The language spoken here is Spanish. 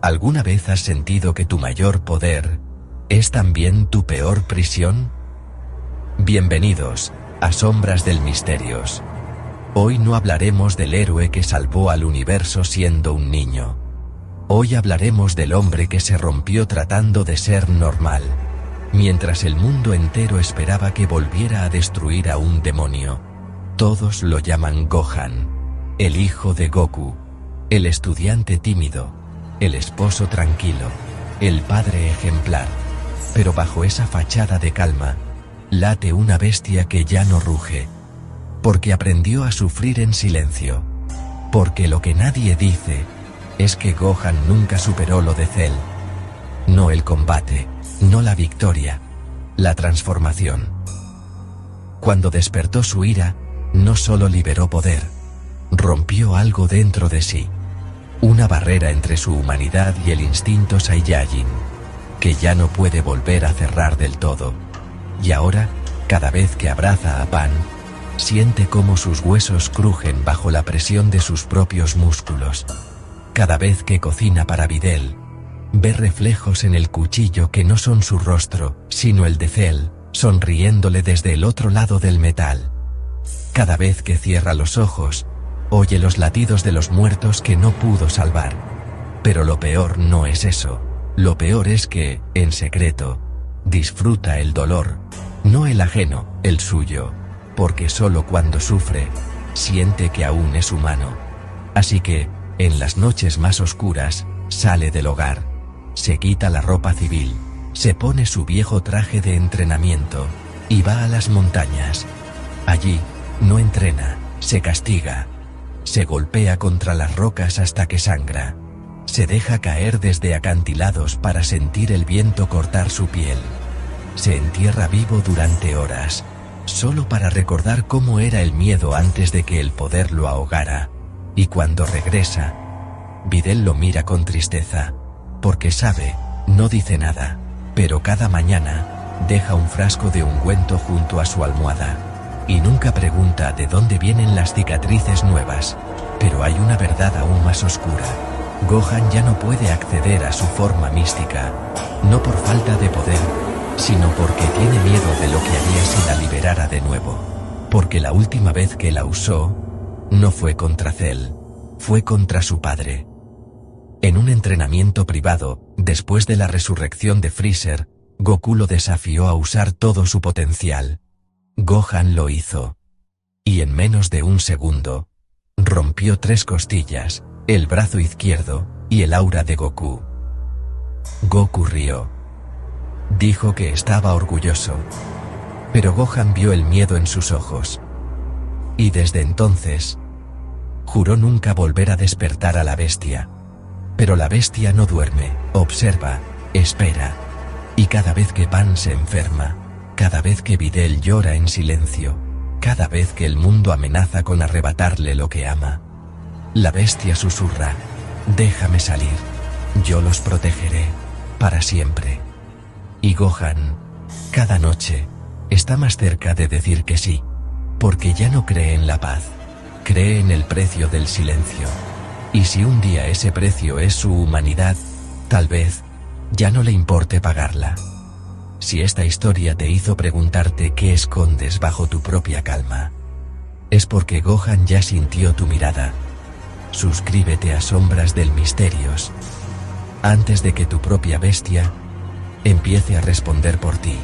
¿Alguna vez has sentido que tu mayor poder es también tu peor prisión? Bienvenidos a Sombras del Misterios. Hoy no hablaremos del héroe que salvó al universo siendo un niño. Hoy hablaremos del hombre que se rompió tratando de ser normal, mientras el mundo entero esperaba que volviera a destruir a un demonio. Todos lo llaman Gohan, el hijo de Goku, el estudiante tímido, el esposo tranquilo, el padre ejemplar. Pero bajo esa fachada de calma, late una bestia que ya no ruge, porque aprendió a sufrir en silencio. Porque lo que nadie dice es que Gohan nunca superó lo de Cell. No el combate, no la victoria, la transformación. Cuando despertó su ira, no solo liberó poder, rompió algo dentro de sí. Una barrera entre su humanidad y el instinto Saiyajin, que ya no puede volver a cerrar del todo. Y ahora, cada vez que abraza a Pan, siente cómo sus huesos crujen bajo la presión de sus propios músculos. Cada vez que cocina para Videl, ve reflejos en el cuchillo que no son su rostro, sino el de Cell, sonriéndole desde el otro lado del metal. Cada vez que cierra los ojos, oye los latidos de los muertos que no pudo salvar. Pero lo peor no es eso. Lo peor es que, en secreto, disfruta el dolor, no el ajeno, el suyo, porque solo cuando sufre, siente que aún es humano. Así que, en las noches más oscuras, sale del hogar, se quita la ropa civil, se pone su viejo traje de entrenamiento, y va a las montañas. Allí, no entrena, se castiga, se golpea contra las rocas hasta que sangra, se deja caer desde acantilados para sentir el viento cortar su piel, se entierra vivo durante horas, solo para recordar cómo era el miedo antes de que el poder lo ahogara. Y cuando regresa, Videl lo mira con tristeza, porque sabe, no dice nada, pero cada mañana, deja un frasco de ungüento junto a su almohada, y nunca pregunta de dónde vienen las cicatrices nuevas. Pero hay una verdad aún más oscura. Gohan ya no puede acceder a su forma mística, no por falta de poder, sino porque tiene miedo de lo que haría si la liberara de nuevo. Porque la última vez que la usó, no fue contra Cell, fue contra su padre. En un entrenamiento privado, después de la resurrección de Freezer, Goku lo desafió a usar todo su potencial. Gohan lo hizo. Y en menos de un segundo, rompió 3 costillas, el brazo izquierdo, y el aura de Goku. Goku rió. Dijo que estaba orgulloso. Pero Gohan vio el miedo en sus ojos. Y desde entonces, juró nunca volver a despertar a la bestia. Pero la bestia no duerme, observa, espera. Y cada vez que Pan se enferma, cada vez que Videl llora en silencio, cada vez que el mundo amenaza con arrebatarle lo que ama, la bestia susurra: déjame salir, yo los protegeré, para siempre. Y Gohan, cada noche, está más cerca de decir que sí, porque ya no cree en la paz, cree en el precio del silencio. Y si un día ese precio es su humanidad, tal vez, ya no le importe pagarla. Si esta historia te hizo preguntarte qué escondes bajo tu propia calma, es porque Gohan ya sintió tu mirada. Suscríbete a Sombras del Misterios, antes de que tu propia bestia empiece a responder por ti.